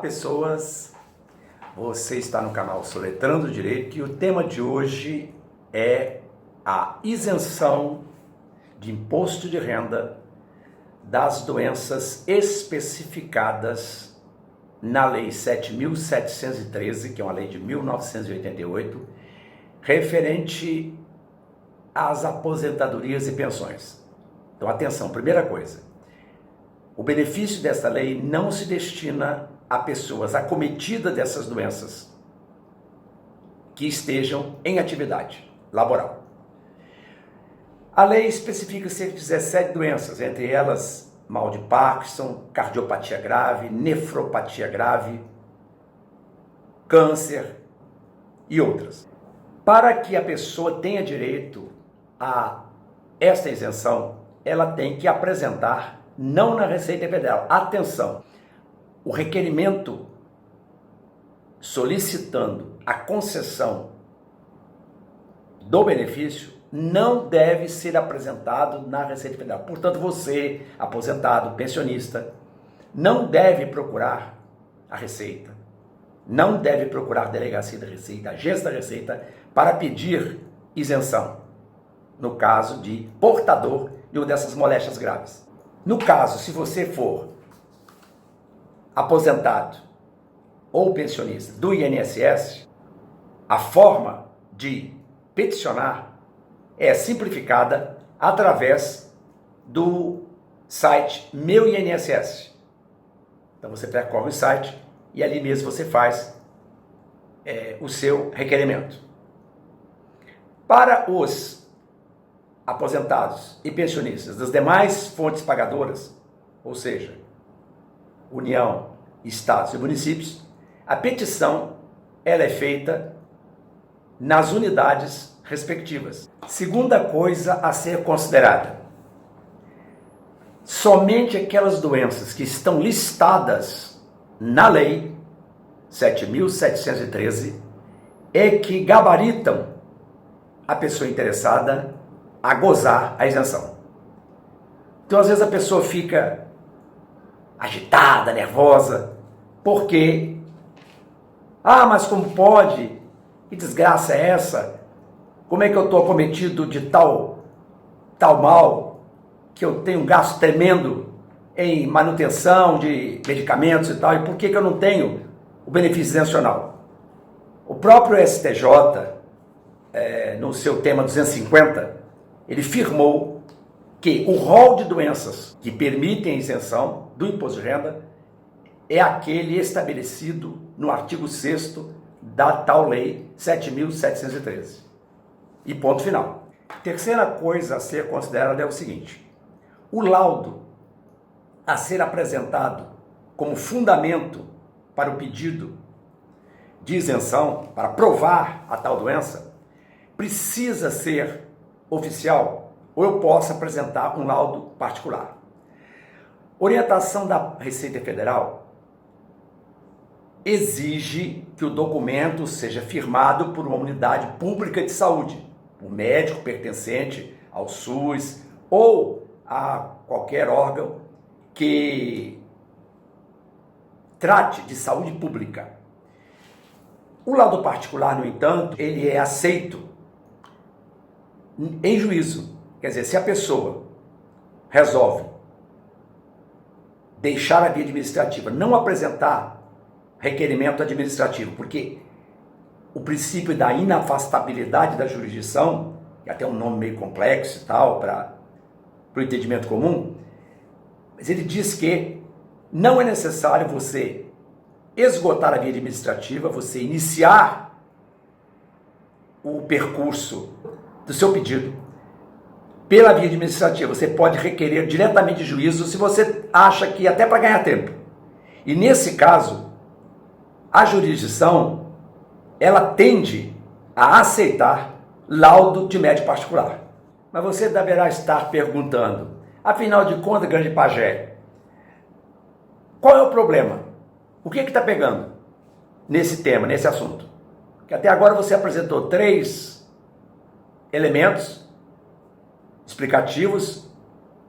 pessoas, você está no canal Soletrando Direito e o tema de hoje é a isenção de imposto de renda das doenças especificadas na Lei 7.713, que é uma lei de 1988, referente às aposentadorias e pensões. Então, atenção, primeira coisa, o benefício desta lei não se destina a pessoas acometidas dessas doenças que estejam em atividade laboral. A lei especifica cerca de 17 doenças, entre elas mal de Parkinson, cardiopatia grave, nefropatia grave, câncer e outras. Para que a pessoa tenha direito a esta isenção, ela tem que apresentar, não na Receita Federal, atenção, o requerimento solicitando a concessão do benefício não deve ser apresentado na Receita Federal. Portanto, você, aposentado, pensionista, não deve procurar a Receita, não deve procurar a Delegacia da Receita, a Agência da Receita, para pedir isenção, no caso de portador de uma dessas moléstias graves. No caso, se você for aposentado ou pensionista do INSS, a forma de peticionar é simplificada através do site Meu INSS. Então você percorre o site e ali mesmo você faz o seu requerimento. Para os aposentados e pensionistas das demais fontes pagadoras, ou seja, União, Estados e municípios, a petição ela é feita nas unidades respectivas. Segunda coisa a ser considerada: somente aquelas doenças que estão listadas na Lei 7.713 é que gabaritam a pessoa interessada a gozar a isenção. Então, às vezes a pessoa fica agitada, nervosa, porque mas como pode? Que desgraça é essa? Como é que eu estou acometido de tal mal, que eu tenho um gasto tremendo em manutenção de medicamentos e tal, e por que eu não tenho o benefício isencional? O próprio STJ, no seu tema 250, ele firmou que o rol de doenças que permitem a isenção do imposto de renda é aquele estabelecido no artigo 6º da tal lei 7.713. E ponto final. Terceira coisa a ser considerada é o seguinte: o laudo a ser apresentado como fundamento para o pedido de isenção, para provar a tal doença, precisa ser oficial, ou eu posso apresentar um laudo particular. Orientação da Receita Federal exige que o documento seja firmado por uma unidade pública de saúde, um médico pertencente ao SUS ou a qualquer órgão que trate de saúde pública. O laudo particular, no entanto, ele é aceito em juízo. Quer dizer, se a pessoa resolve deixar a via administrativa, não apresentar requerimento administrativo, porque o princípio da inafastabilidade da jurisdição, que até é um nome meio complexo e tal, para o entendimento comum, mas ele diz que não é necessário você esgotar a via administrativa, você iniciar o percurso do seu pedido pela via administrativa. Você pode requerer diretamente de juízo se você acha que até para ganhar tempo. E nesse caso, a jurisdição, ela tende a aceitar laudo de médico particular. Mas você deverá estar perguntando, afinal de contas, grande pajé, qual é o problema? O que está pegando nesse tema, nesse assunto? Que até agora você apresentou 3 elementos explicativos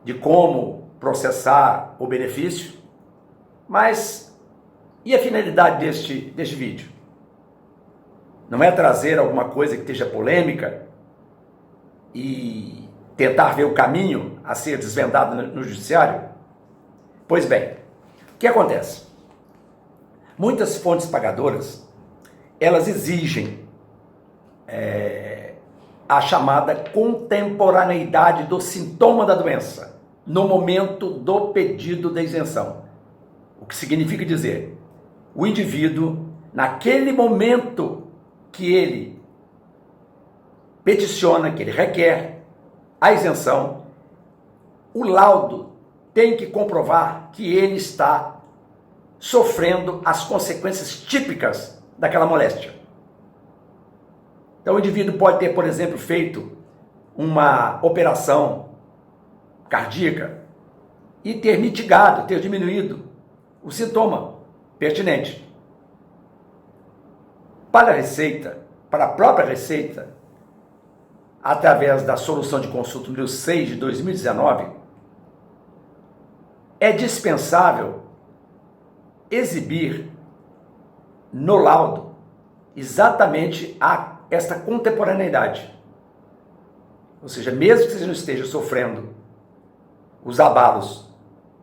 de como processar o benefício, mas E a finalidade deste vídeo? Não é trazer alguma coisa que esteja polêmica e tentar ver o caminho a ser desvendado no judiciário? Pois bem, o que acontece? Muitas fontes pagadoras, elas exigem a chamada contemporaneidade do sintoma da doença no momento do pedido da isenção. O que significa dizer, o indivíduo, naquele momento que ele peticiona, que ele requer a isenção, o laudo tem que comprovar que ele está sofrendo as consequências típicas daquela moléstia. Então o indivíduo pode ter, por exemplo, feito uma operação cardíaca e ter mitigado, ter diminuído o sintoma pertinente. Para a Receita, para a própria Receita, através da solução de consulta número 6 de 2019, é dispensável exibir no laudo exatamente esta contemporaneidade. Ou seja, mesmo que você não esteja sofrendo os abalos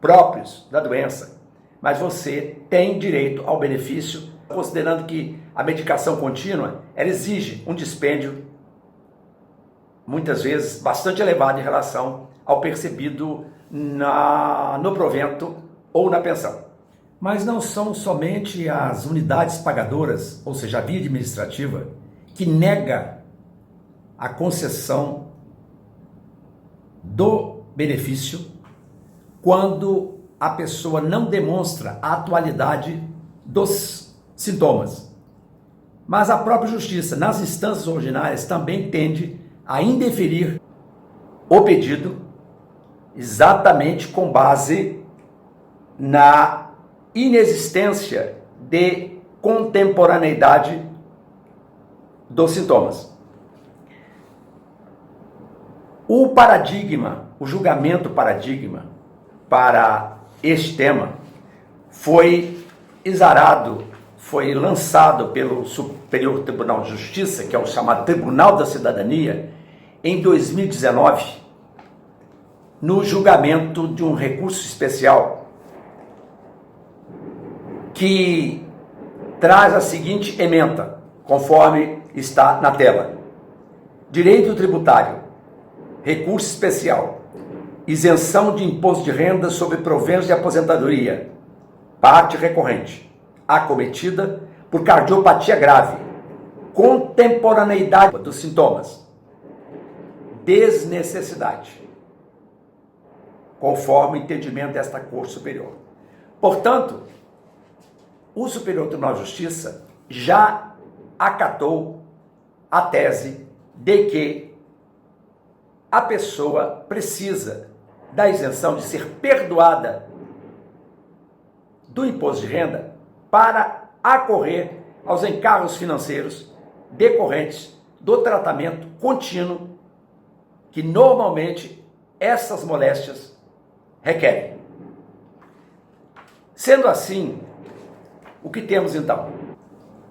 próprios da doença, mas você tem direito ao benefício, considerando que a medicação contínua, ela exige um dispêndio, muitas vezes, bastante elevado em relação ao percebido no provento ou na pensão. Mas não são somente as unidades pagadoras, ou seja, a via administrativa, que nega a concessão do benefício quando a pessoa não demonstra a atualidade dos sintomas. Mas a própria Justiça, nas instâncias ordinárias, também tende a indeferir o pedido exatamente com base na inexistência de contemporaneidade dos sintomas. O paradigma, o julgamento paradigma para este tema foi exarado, foi lançado pelo Superior Tribunal de Justiça, que é o chamado Tribunal da Cidadania, em 2019, no julgamento de um recurso especial que traz a seguinte ementa, conforme está na tela. Direito tributário, recurso especial, isenção de imposto de renda sobre proventos de aposentadoria, parte recorrente, acometida por cardiopatia grave, contemporaneidade dos sintomas, desnecessidade, conforme o entendimento desta Corte Superior. Portanto, o Superior Tribunal de Justiça já acatou a tese de que a pessoa precisa da isenção de ser perdoada do imposto de renda para acorrer aos encargos financeiros decorrentes do tratamento contínuo que normalmente essas moléstias requerem. Sendo assim, o que temos então?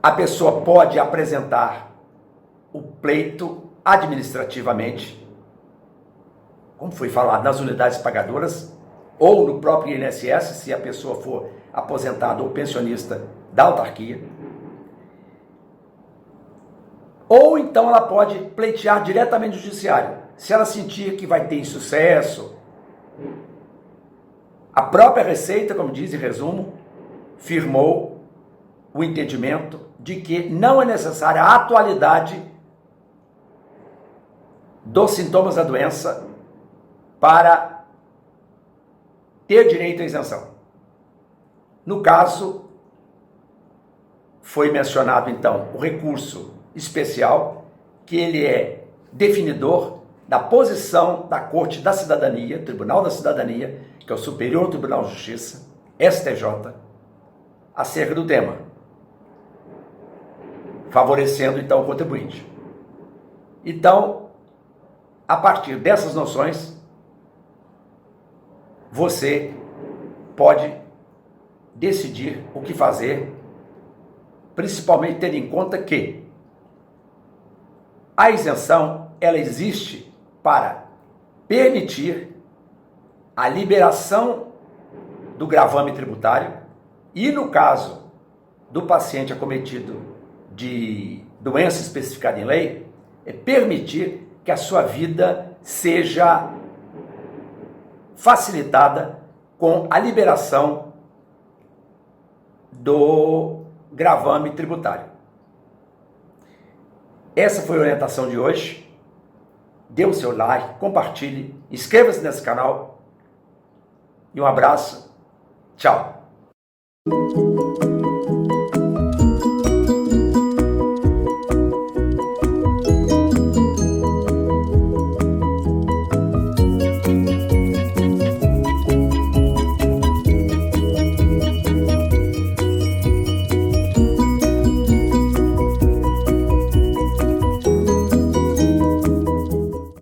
A pessoa pode apresentar o pleito administrativamente, como foi falado, nas unidades pagadoras ou no próprio INSS, se a pessoa for aposentada ou pensionista da autarquia. Ou então ela pode pleitear diretamente no judiciário, se ela sentir que vai ter insucesso. A própria Receita, como diz em resumo, firmou o entendimento de que não é necessária a atualidade dos sintomas da doença para ter direito à isenção. No caso, foi mencionado então o recurso especial, que ele é definidor da posição da Corte da Cidadania, Tribunal da Cidadania, que é o Superior Tribunal de Justiça, STJ, acerca do tema, favorecendo então o contribuinte. Então, a partir dessas noções, você pode decidir o que fazer, principalmente tendo em conta que a isenção ela existe para permitir a liberação do gravame tributário e, no caso do paciente acometido de doença especificada em lei, é permitir que a sua vida seja facilitada com a liberação do gravame tributário. Essa foi a orientação de hoje. Dê o seu like, compartilhe, inscreva-se nesse canal e um abraço. Tchau.